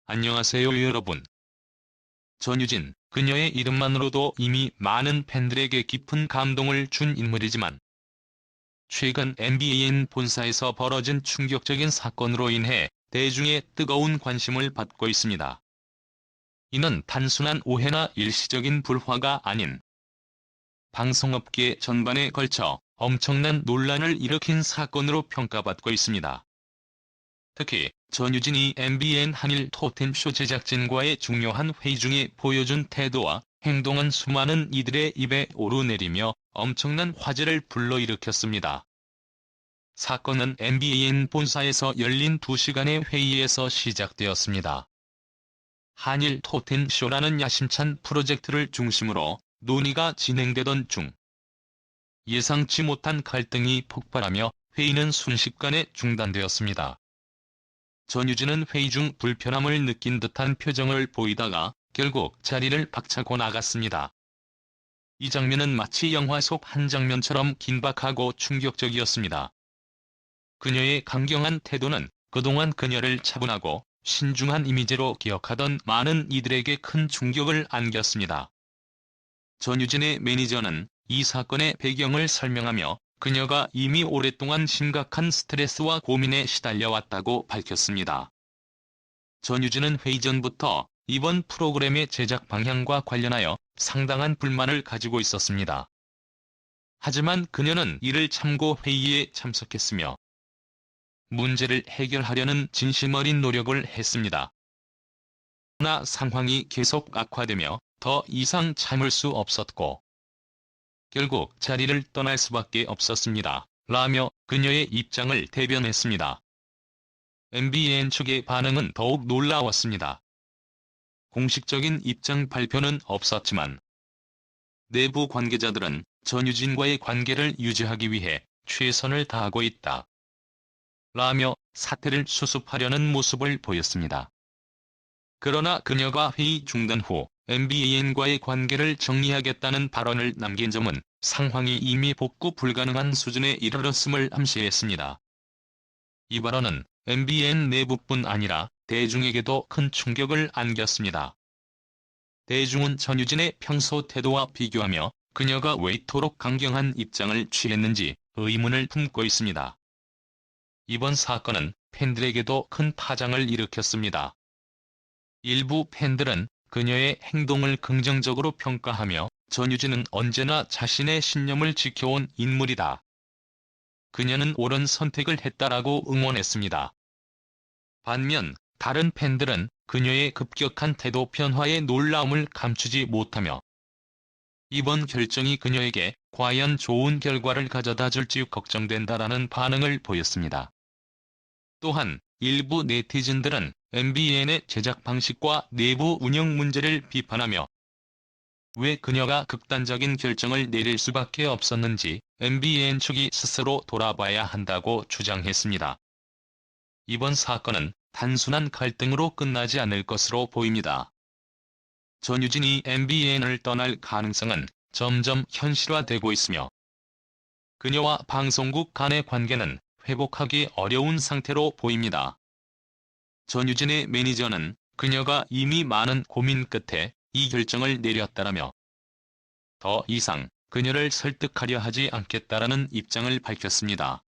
안녕하세요 여러분. 전유진, 그녀의 이름만으로도 이미 많은 팬들에게 깊은 감동을 준 인물이지만 최근 MBN 본사에서 벌어진 충격적인 사건으로 인해 대중의 뜨거운 관심을 받고 있습니다. 이는 단순한 오해나 일시적인 불화가 아닌 방송업계 전반에 걸쳐 엄청난 논란을 일으킨 사건으로 평가받고 있습니다. 특히 전유진이 MBN 한일 토템쇼 제작진과의 중요한 회의 중에 보여준 태도와 행동은 수많은 이들의 입에 오르내리며 엄청난 화제를 불러일으켰습니다. 사건은 MBN 본사에서 열린 2시간의 회의에서 시작되었습니다. 한일 토템쇼라는 야심찬 프로젝트를 중심으로 논의가 진행되던 중 예상치 못한 갈등이 폭발하며 회의는 순식간에 중단되었습니다. 전유진은 회의 중 불편함을 느낀 듯한 표정을 보이다가 결국 자리를 박차고 나갔습니다. 이 장면은 마치 영화 속 한 장면처럼 긴박하고 충격적이었습니다. 그녀의 강경한 태도는 그동안 그녀를 차분하고 신중한 이미지로 기억하던 많은 이들에게 큰 충격을 안겼습니다. 전유진의 매니저는 이 사건의 배경을 설명하며 그녀가 이미 오랫동안 심각한 스트레스와 고민에 시달려왔다고 밝혔습니다. 전유진은 회의 전부터 이번 프로그램의 제작 방향과 관련하여 상당한 불만을 가지고 있었습니다. 하지만 그녀는 이를 참고 회의에 참석했으며 문제를 해결하려는 진심 어린 노력을 했습니다. 그러나 상황이 계속 악화되며 더 이상 참을 수 없었고 결국 자리를 떠날 수밖에 없었습니다. 라며 그녀의 입장을 대변했습니다. MBN 측의 반응은 더욱 놀라웠습니다. 공식적인 입장 발표는 없었지만 내부 관계자들은 전유진과의 관계를 유지하기 위해 최선을 다하고 있다. 라며 사태를 수습하려는 모습을 보였습니다. 그러나 그녀가 회의 중단 후 MBN과의 관계를 정리하겠다는 발언을 남긴 점은 상황이 이미 복구 불가능한 수준에 이르렀음을 암시했습니다. 이 발언은 MBN 내부뿐 아니라 대중에게도 큰 충격을 안겼습니다. 대중은 전유진의 평소 태도와 비교하며 그녀가 왜 이토록 강경한 입장을 취했는지 의문을 품고 있습니다. 이번 사건은 팬들에게도 큰 파장을 일으켰습니다. 일부 팬들은 그녀의 행동을 긍정적으로 평가하며 전유진은 언제나 자신의 신념을 지켜온 인물이다. 그녀는 옳은 선택을 했다라고 응원했습니다. 반면 다른 팬들은 그녀의 급격한 태도 변화에 놀라움을 감추지 못하며 이번 결정이 그녀에게 과연 좋은 결과를 가져다 줄지 걱정된다라는 반응을 보였습니다. 또한 일부 네티즌들은 MBN의 제작 방식과 내부 운영 문제를 비판하며 왜 그녀가 극단적인 결정을 내릴 수밖에 없었는지 MBN 측이 스스로 돌아봐야 한다고 주장했습니다. 이번 사건은 단순한 갈등으로 끝나지 않을 것으로 보입니다. 전유진이 MBN을 떠날 가능성은 점점 현실화되고 있으며 그녀와 방송국 간의 관계는 회복하기 어려운 상태로 보입니다. 전유진의 매니저는 그녀가 이미 많은 고민 끝에 이 결정을 내렸다라며 더 이상 그녀를 설득하려 하지 않겠다라는 입장을 밝혔습니다.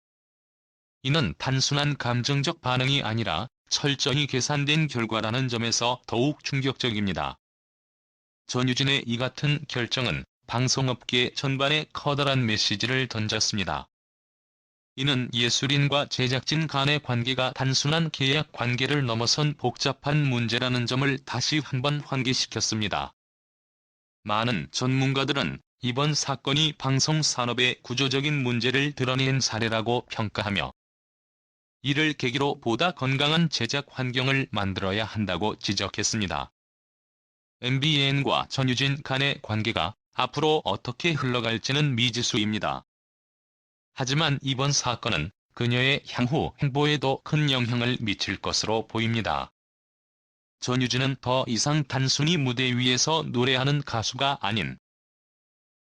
이는 단순한 감정적 반응이 아니라 철저히 계산된 결과라는 점에서 더욱 충격적입니다. 전유진의 이 같은 결정은 방송업계 전반에 커다란 메시지를 던졌습니다. 이는 예술인과 제작진 간의 관계가 단순한 계약 관계를 넘어선 복잡한 문제라는 점을 다시 한번 환기시켰습니다. 많은 전문가들은 이번 사건이 방송산업의 구조적인 문제를 드러낸 사례라고 평가하며 이를 계기로 보다 건강한 제작 환경을 만들어야 한다고 지적했습니다. MBN과 전유진 간의 관계가 앞으로 어떻게 흘러갈지는 미지수입니다. 하지만 이번 사건은 그녀의 향후 행보에도 큰 영향을 미칠 것으로 보입니다. 전유진은 더 이상 단순히 무대 위에서 노래하는 가수가 아닌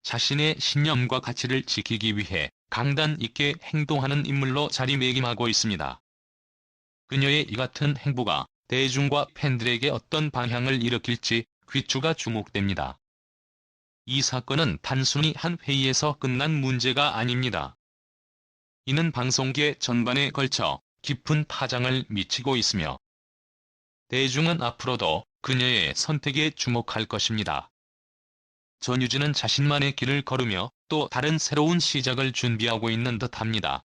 자신의 신념과 가치를 지키기 위해 강단 있게 행동하는 인물로 자리매김하고 있습니다. 그녀의 이 같은 행보가 대중과 팬들에게 어떤 방향을 일으킬지 귀추가 주목됩니다. 이 사건은 단순히 한 회의에서 끝난 문제가 아닙니다. 이는 방송계 전반에 걸쳐 깊은 파장을 미치고 있으며 대중은 앞으로도 그녀의 선택에 주목할 것입니다. 전유진은 자신만의 길을 걸으며 또 다른 새로운 시작을 준비하고 있는 듯합니다.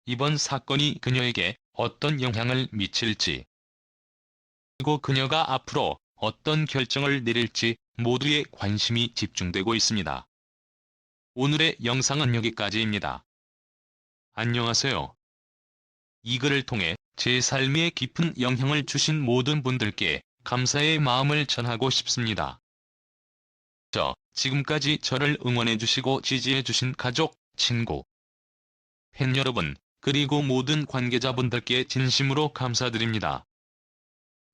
이번 사건이 그녀에게 어떤 영향을 미칠지, 그리고 그녀가 앞으로 어떤 결정을 내릴지 모두의 관심이 집중되고 있습니다. 오늘의 영상은 여기까지입니다. 안녕하세요. 이 글을 통해 제 삶에 깊은 영향을 주신 모든 분들께 감사의 마음을 전하고 싶습니다. 지금까지 저를 응원해주시고 지지해주신 가족, 친구, 팬 여러분, 그리고 모든 관계자분들께 진심으로 감사드립니다.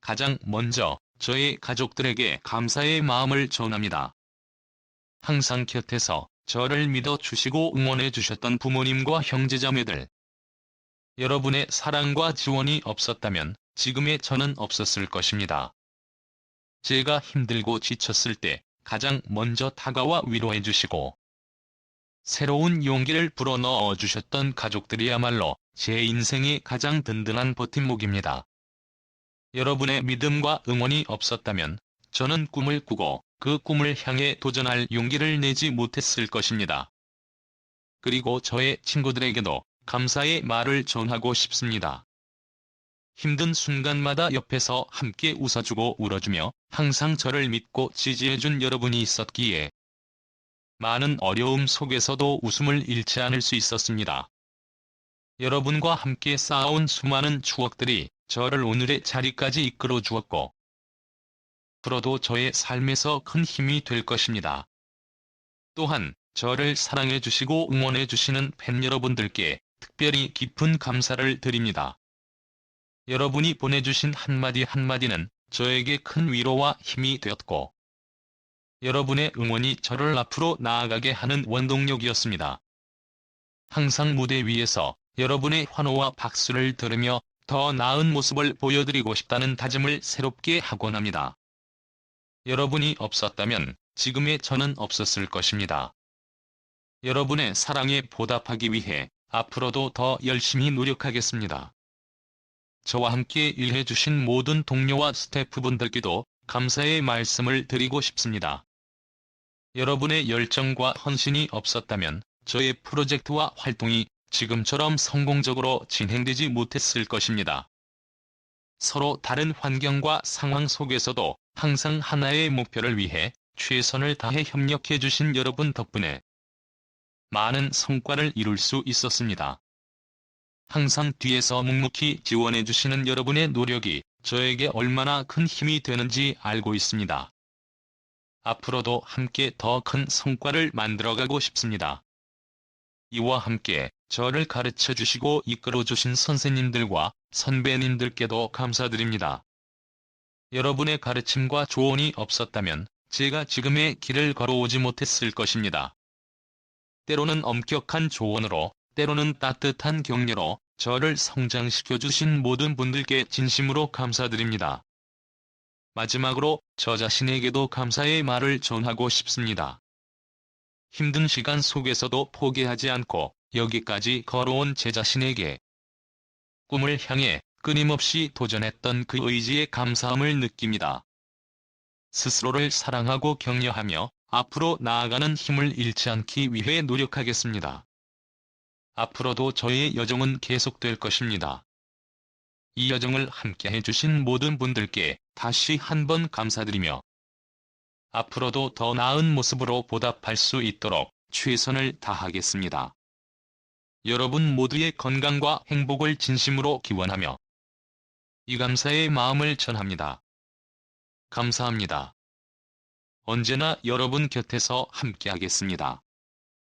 가장 먼저 저의 가족들에게 감사의 마음을 전합니다. 항상 곁에서 저를 믿어주시고 응원해주셨던 부모님과 형제자매들. 여러분의 사랑과 지원이 없었다면 지금의 저는 없었을 것입니다. 제가 힘들고 지쳤을 때 가장 먼저 다가와 위로해주시고 새로운 용기를 불어넣어 주셨던 가족들이야말로 제 인생의 가장 든든한 버팀목입니다. 여러분의 믿음과 응원이 없었다면 저는 꿈을 꾸고 그 꿈을 향해 도전할 용기를 내지 못했을 것입니다. 그리고 저의 친구들에게도 감사의 말을 전하고 싶습니다. 힘든 순간마다 옆에서 함께 웃어주고 울어주며 항상 저를 믿고 지지해준 여러분이 있었기에 많은 어려움 속에서도 웃음을 잃지 않을 수 있었습니다. 여러분과 함께 쌓아온 수많은 추억들이 저를 오늘의 자리까지 이끌어 주었고 앞으로도 저의 삶에서 큰 힘이 될 것입니다. 또한 저를 사랑해 주시고 응원해 주시는 팬 여러분들께 특별히 깊은 감사를 드립니다. 여러분이 보내주신 한마디 한마디는 저에게 큰 위로와 힘이 되었고 여러분의 응원이 저를 앞으로 나아가게 하는 원동력이었습니다. 항상 무대 위에서 여러분의 환호와 박수를 들으며 더 나은 모습을 보여드리고 싶다는 다짐을 새롭게 하곤 합니다. 여러분이 없었다면 지금의 저는 없었을 것입니다. 여러분의 사랑에 보답하기 위해 앞으로도 더 열심히 노력하겠습니다. 저와 함께 일해주신 모든 동료와 스태프분들께도 감사의 말씀을 드리고 싶습니다. 여러분의 열정과 헌신이 없었다면 저의 프로젝트와 활동이 지금처럼 성공적으로 진행되지 못했을 것입니다. 서로 다른 환경과 상황 속에서도 항상 하나의 목표를 위해 최선을 다해 협력해 주신 여러분 덕분에 많은 성과를 이룰 수 있었습니다. 항상 뒤에서 묵묵히 지원해 주시는 여러분의 노력이 저에게 얼마나 큰 힘이 되는지 알고 있습니다. 앞으로도 함께 더 큰 성과를 만들어가고 싶습니다. 이와 함께 저를 가르쳐 주시고 이끌어 주신 선생님들과 선배님들께도 감사드립니다. 여러분의 가르침과 조언이 없었다면 제가 지금의 길을 걸어오지 못했을 것입니다. 때로는 엄격한 조언으로, 때로는 따뜻한 격려로 저를 성장시켜 주신 모든 분들께 진심으로 감사드립니다. 마지막으로 저 자신에게도 감사의 말을 전하고 싶습니다. 힘든 시간 속에서도 포기하지 않고 여기까지 걸어온 제 자신에게 꿈을 향해 끊임없이 도전했던 그 의지에 감사함을 느낍니다. 스스로를 사랑하고 격려하며 앞으로 나아가는 힘을 잃지 않기 위해 노력하겠습니다. 앞으로도 저의 여정은 계속될 것입니다. 이 여정을 함께 해주신 모든 분들께 다시 한번 감사드리며 앞으로도 더 나은 모습으로 보답할 수 있도록 최선을 다하겠습니다. 여러분 모두의 건강과 행복을 진심으로 기원하며 이 감사의 마음을 전합니다. 감사합니다. 언제나 여러분 곁에서 함께하겠습니다.